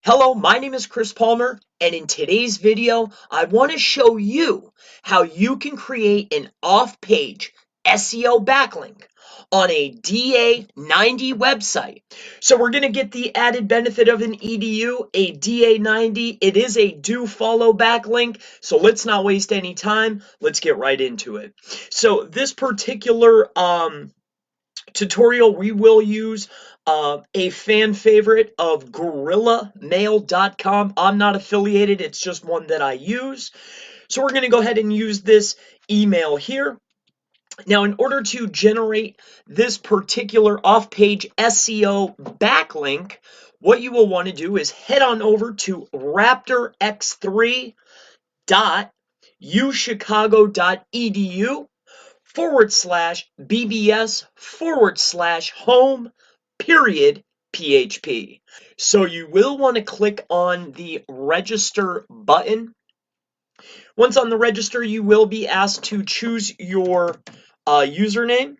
Hello, my name is Chris Palmer, and in today's video, I want to show you how you can create an off-page SEO backlink on a DA90 website. So we're going to get the added benefit of an EDU, a DA90. It is a do follow backlink, so let's not waste any time. Let's get right into it. So this particular tutorial, we will use a fan favorite of GorillaMail.com. I'm not affiliated, it's just one that I use. So we're going to go ahead and use this email here. Now, in order to generate this particular off-page SEO backlink, what you will want to do is head on over to raptorx3.uchicago.edu /BBS/home period PHP. So you will want to click on the register button. Once on the register, you will be asked to choose your username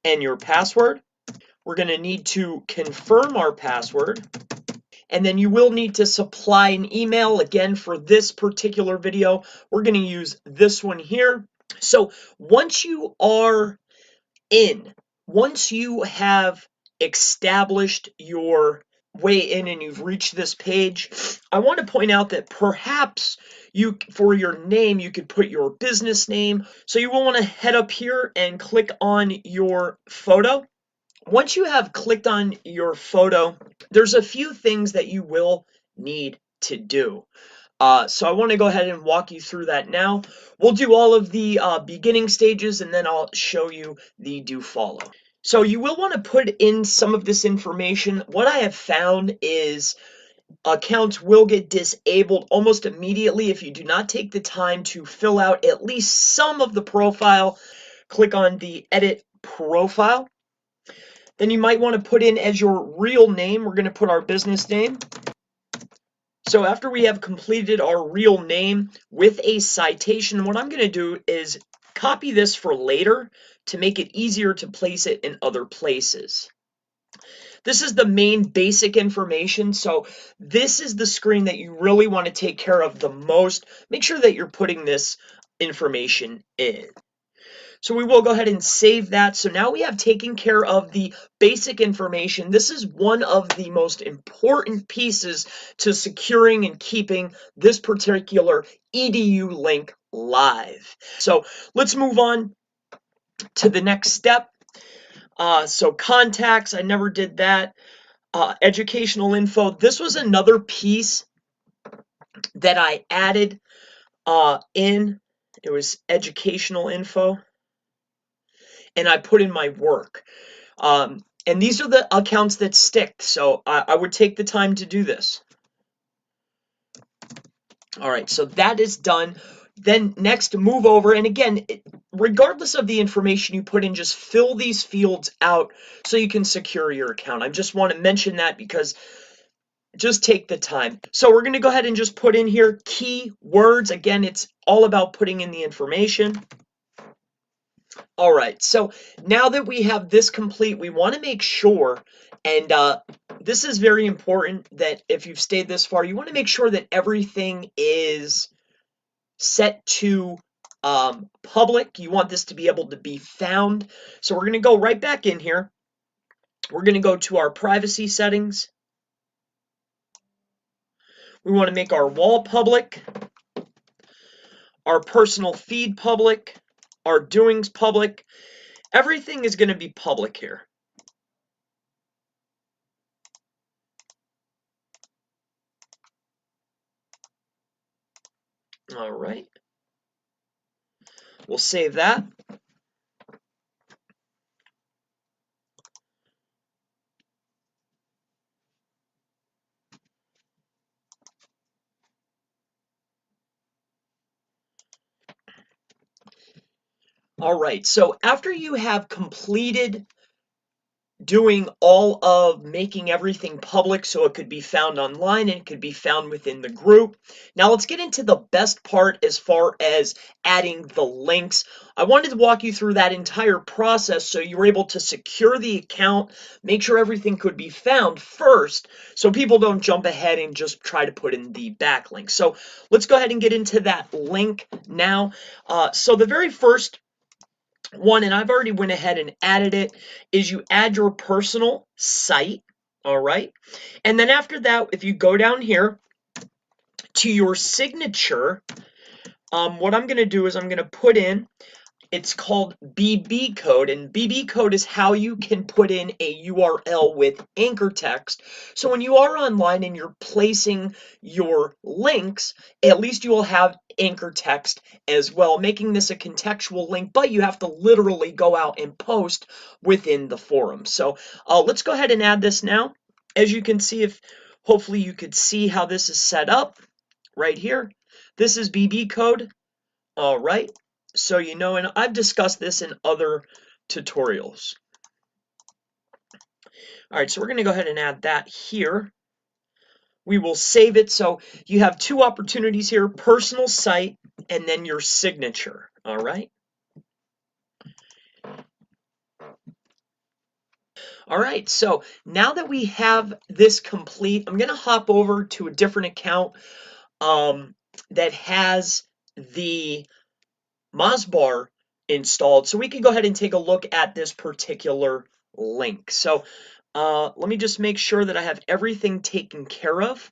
and your password. We're going to need to confirm our password. And then you will need to supply an email. Again, for this particular video, we're going to use this one here. So once you are once you have established your way in and you've reached this page, I want to point out that perhaps for your name, you could put your business name. So you will want to head up here and click on your photo. Once you have clicked on your photo, there's a few things that you will need to do. So I want to go ahead and walk you through that now. We'll do all of the beginning stages, and then I'll show you the do follow. So you will want to put in some of this information. What I have found is accounts will get disabled almost immediately if you do not take the time to fill out at least some of the profile. Click on the edit profile. Then you might want to put in as your real name, we're going to put our business name. So after we have completed our real name with a citation, what I'm going to do is copy this for later to make it easier to place it in other places. This is the main basic information, so this is the screen that you really want to take care of the most. Make sure that you're putting this information in. So we will go ahead and save that. So now we have taken care of the basic information. This is one of the most important pieces to securing and keeping this particular EDU link live. So let's move on to the next step. So contacts, I never did that. Educational info. This was another piece that I added in. It was educational info. And I put in my work. And these are the accounts that stick, so I would take the time to do this. All right, so that is done. Then next, move over, and again, regardless of the information you put in, just fill these fields out so you can secure your account. I just want to mention that because just take the time. So we're going to go ahead and just put in here keywords. Again, it's all about putting in the information. All right, so now that we have this complete, we want to make sure, and this is very important, that if you've stayed this far, you want to make sure that everything is set to public. You want this to be able to be found. So we're going to go right back in here. We're going to go to our privacy settings. We want to make our wall public, our personal feed public, our doings public. Everything is going to be public here. All right. We'll save that. All right, so after you have completed doing all of making everything public so it could be found online and it could be found within the group. Now let's get into the best part as far as adding the links. I wanted to walk you through that entire process so you were able to secure the account, make sure everything could be found first so people don't jump ahead and just try to put in the backlink. So let's go ahead and get into that link now. So the very first one, and I've already went ahead and added it, is you add your personal site, all right? And then after that, if you go down here to your signature, what I'm going to do is I'm going to put in, it's called BB code, and BB code is how you can put in a URL with anchor text. So when you are online and you're placing your links, at least you will have anchor text as well, making this a contextual link, but you have to literally go out and post within the forum. So let's go ahead and add this now. As you can see, if hopefully you could see how this is set up right here. This is BB code. All right, so you know, and I've discussed this in other tutorials. All right, so we're going to go ahead and add that here. We will save it. So you have two opportunities here, personal site and then your signature. All right. All right, so now that we have this complete, I'm going to hop over to a different account that has the Mozbar installed, so we can go ahead and take a look at this particular link. So let me just make sure that I have everything taken care of.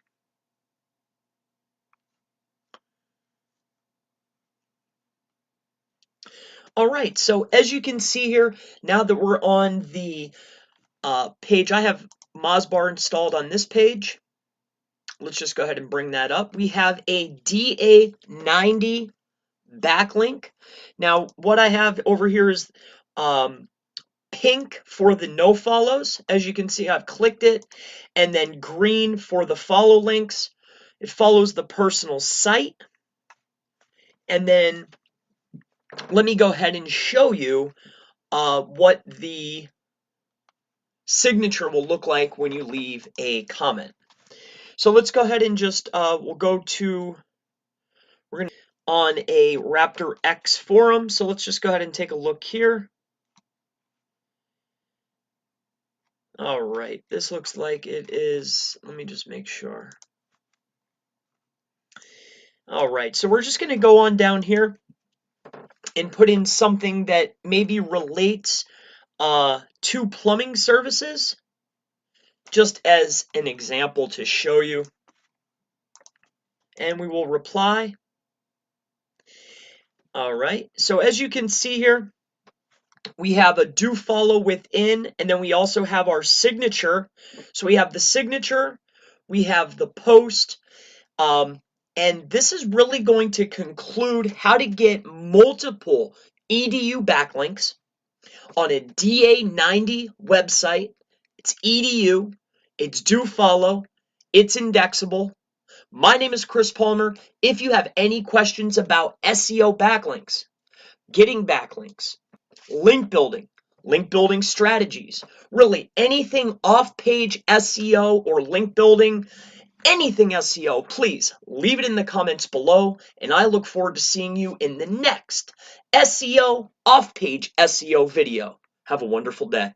All right, so as you can see here, now that we're on the page, I have Mozbar installed on this page. Let's just go ahead and bring that up. We have a DA90 backlink. Now, what I have over here is pink for the no follows. As you can see, I've clicked it, and then green for the follow links. It follows the personal site. And then let me go ahead and show you what the signature will look like when you leave a comment. So let's go ahead and just, we'll go to, we're going to on a Raptor X forum. So let's just go ahead and take a look here. All right, this looks like it is, let me just make sure. All right, so we're just going to go on down here and put in something that maybe relates to plumbing services, just as an example to show you. And we will reply. All right, so as you can see here, we have a do follow within, and then we also have our signature. So we have the signature, we have the post, and this is really going to conclude how to get multiple EDU backlinks on a DA90 website. It's EDU, it's do follow, it's indexable. My name is Chris Palmer. If you have any questions about SEO backlinks, getting backlinks, link building strategies, really anything off-page SEO or link building, anything SEO, please leave it in the comments below, and I look forward to seeing you in the next SEO off-page SEO video. Have a wonderful day.